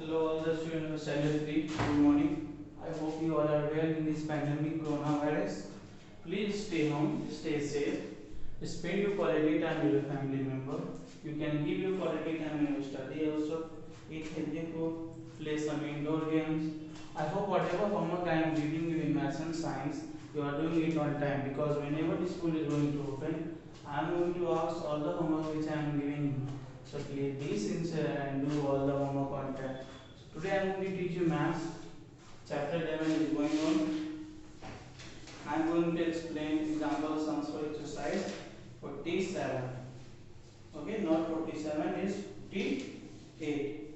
Hello all the students of Standard 3. Good morning. I hope you all are well in this pandemic coronavirus. Please stay home, stay safe. Spend your quality time with your family member. You can give your quality time in your study also. Eat healthy food, play some indoor games. I hope whatever homework I am giving you in maths and science, you are doing it on time because whenever the school is going to open, I am going to ask all the homework which I am giving you. So please be sincere and do all the homework on time. So today I am going to teach you maths. Chapter 11 is going on. I am going to explain example sums for exercise 47. Okay, not 47 is 58.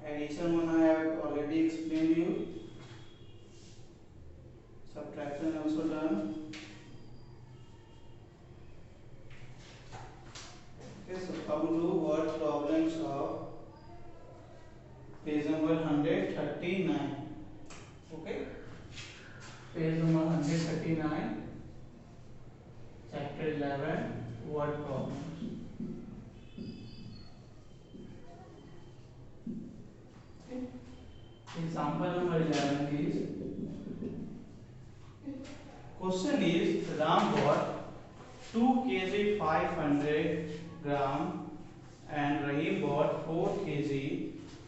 Addition one I have already explained you. Subtraction also done. Okay, so come to word problems of page number 139. Okay, page number 139, chapter 11, word problems. Okay. Example number 11 is, question is Ram bought 2 kg 500 gram and Rahim bought 4 kg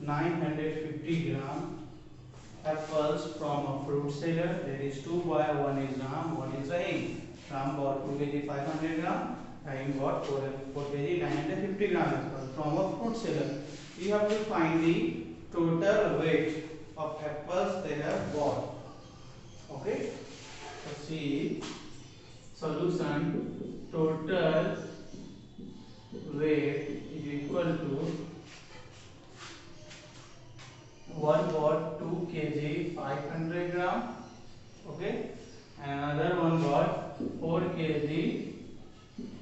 950 gram apples from a fruit seller. There is two boy, one is Ram, one is Rahim. Ram bought 2 kg 500 gram, Rahim bought 4 kg 950 gram apples from a fruit seller. You have to find the total weight of apples they have bought. Okay, so see solution. Total weight is equal to one bought 2 kg 500 gram, okay, and another one bought 4 kg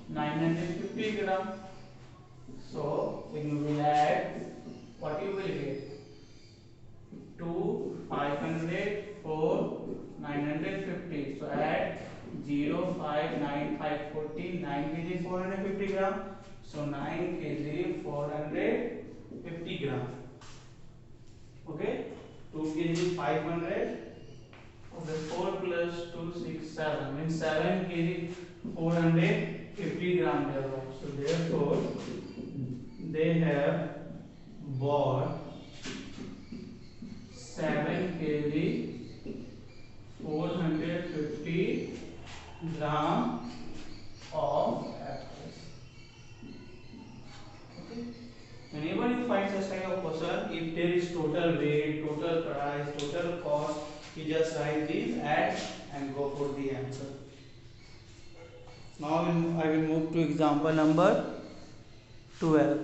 950 gram. So when you will add, what you will get? 2 500 4 950. So add 0 5 9 5 14, 9 kg 450 gram. So 9 kg 450 gram. Okay, 2 kg 500. Okay, 4 plus 2 6 7 means 7 kg 450 gram they have. So therefore they have bought 7 kg 450 gram of apples. Okay. Whenever you find such kind of question, if there is total weight, total price, total cost, you just write these, add and go for the answer. Now I will move to example number 12.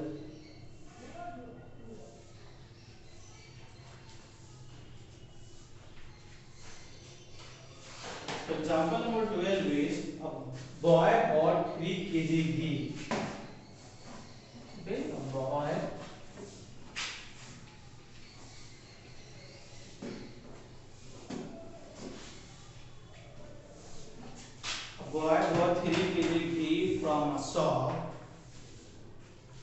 So example number 12 is a boy bought 3 kg ghee. Okay, a boy bought 3 kg ghee from a shop.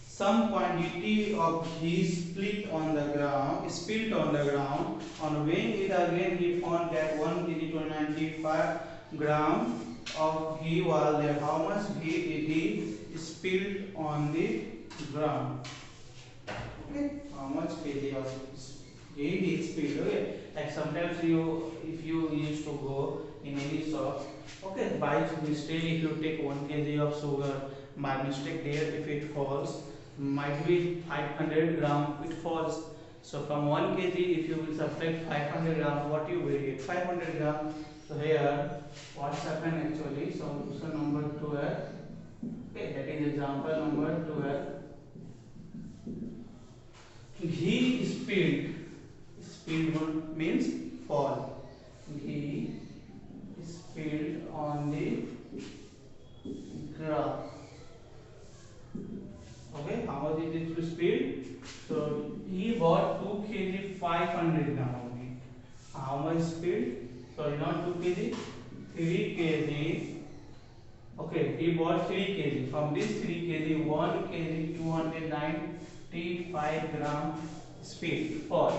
Some quantity of ghee spilled on the ground. On weighing it again, he found that 1 kg 295 gram of ghee was there. How much ghee did he spilled on the ground? Okay, how much kg of ghee he spilled? Okay, like sometimes if you used to go in any shop, okay, by mistake if you take 1 kg of sugar, by mistake there if it falls, might be 500 gram it falls. So from 1 kg if you will subtract 500 gram, what you will get? 500 gram. So here what's happened actually? Solution number 12. Okay, that is example number 12. Ghee spilled. Spilled means fall. Ghee spilled on the ground. Okay, how much is it to spilled? So he bought 2 kg 500 gram of ghee. How much spilled? Sorry, not 2 kg, 3 kg. Okay, he bought 3 kg. From this 3 kg, 1 kg 209 55 gram speed for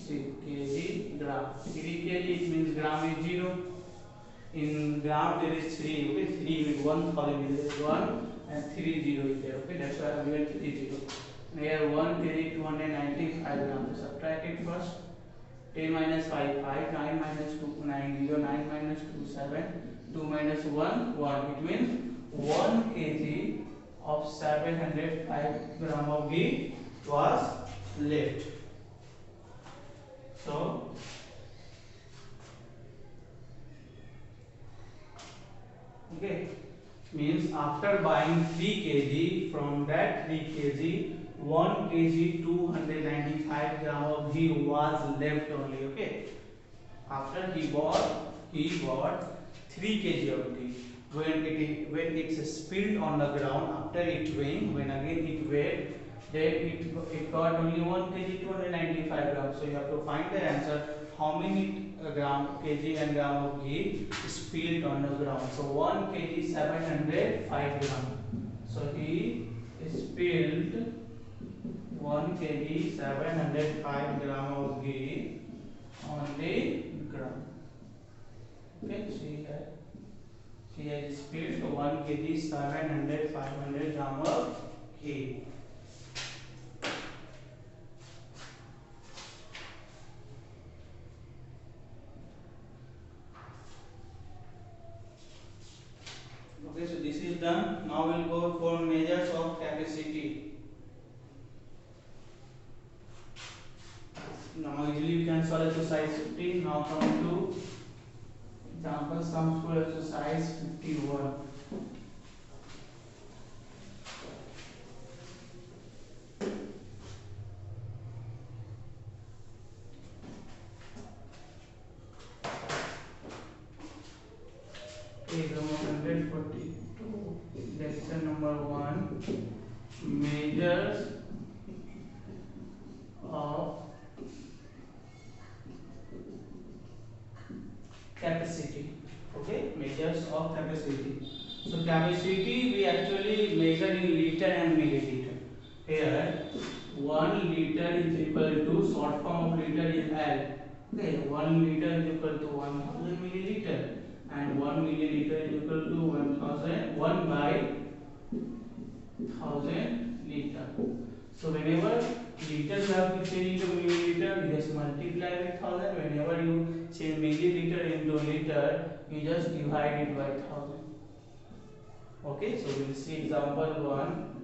kg gram. 3 kg it means gram is 0. In gram there is 3. Okay, 3 with 1000 is 1 and 3 0 is there. Okay, that's why we have 3 0. And here 1 kg 295 grams. Subtract it first. 10 minus 5 5, 9 minus 2 9, 0, 9 minus 2 7, 2 minus 1 1. It means 1 kg of 705 gram of ghee was left. So okay, means after buying 3 kg, from that 3 kg 1 kg 295 gram of ghee was left only. Okay, after he bought 3 kg of ghee. When it's spilled on the ground after it weighing, when again it weighed, then it got only 1 kg 295 grams. So you have to find the answer how many kg and gram of ghee spilled on the ground. So 1 kg 705 gram. So he spilled 1 kg 705 gram of ghee on the ground. Okay, see here. He has spilled 1 kg 500 gram of ghee. Okay, so this is done. Now we'll go for measures of capacity. Now usually you can solve exercise 15. Now come to example sums for exercise 51. Page number 142, lesson number 1, measures of capacity. Okay, measures of capacity. So capacity we actually measure in liter and milliliter. Here 1 liter is equal to, short form of liter is L. Okay, 1 liter is equal to 1000 milliliter and 1 milliliter is equal to 1000, 1 by 1000 liter. So whenever liters you have to change into milliliter, you just multiply with 1000. Whenever you change milliliter into liter, you just divide it by 1000. Okay, so we will see example 1.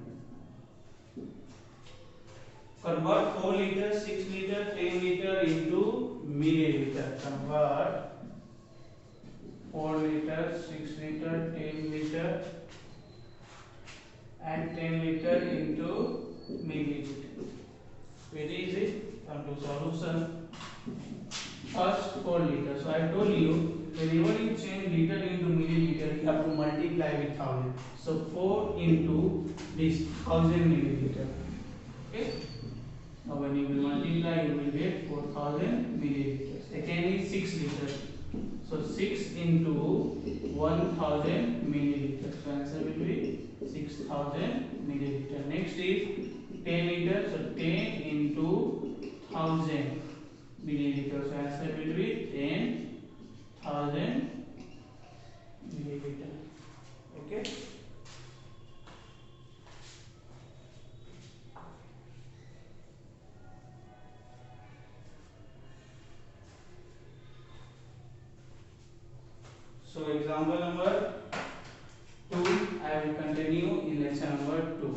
Convert 4 liter, 6 liter, 10 liter into milliliter. Convert 4 liter, 6 liter, 10 liter and 10 liter into milliliter. Very easy. Come to solution. First 4 liter. So I told you whenever you change liter into milliliter, you have to multiply with 1000. So 4 into this 1000 milliliter. Okay. Now when you will multiply, you will get 4000 milliliters. Second is 6 liters. So 6 into 1000 milliliters. So answer will be 6000 milliliter. Next is 10 liters. So 10 into 1000 milliliters. So answer will be 10,000 milliliter. Okay. So example number 2, I will continue in lesson number 2.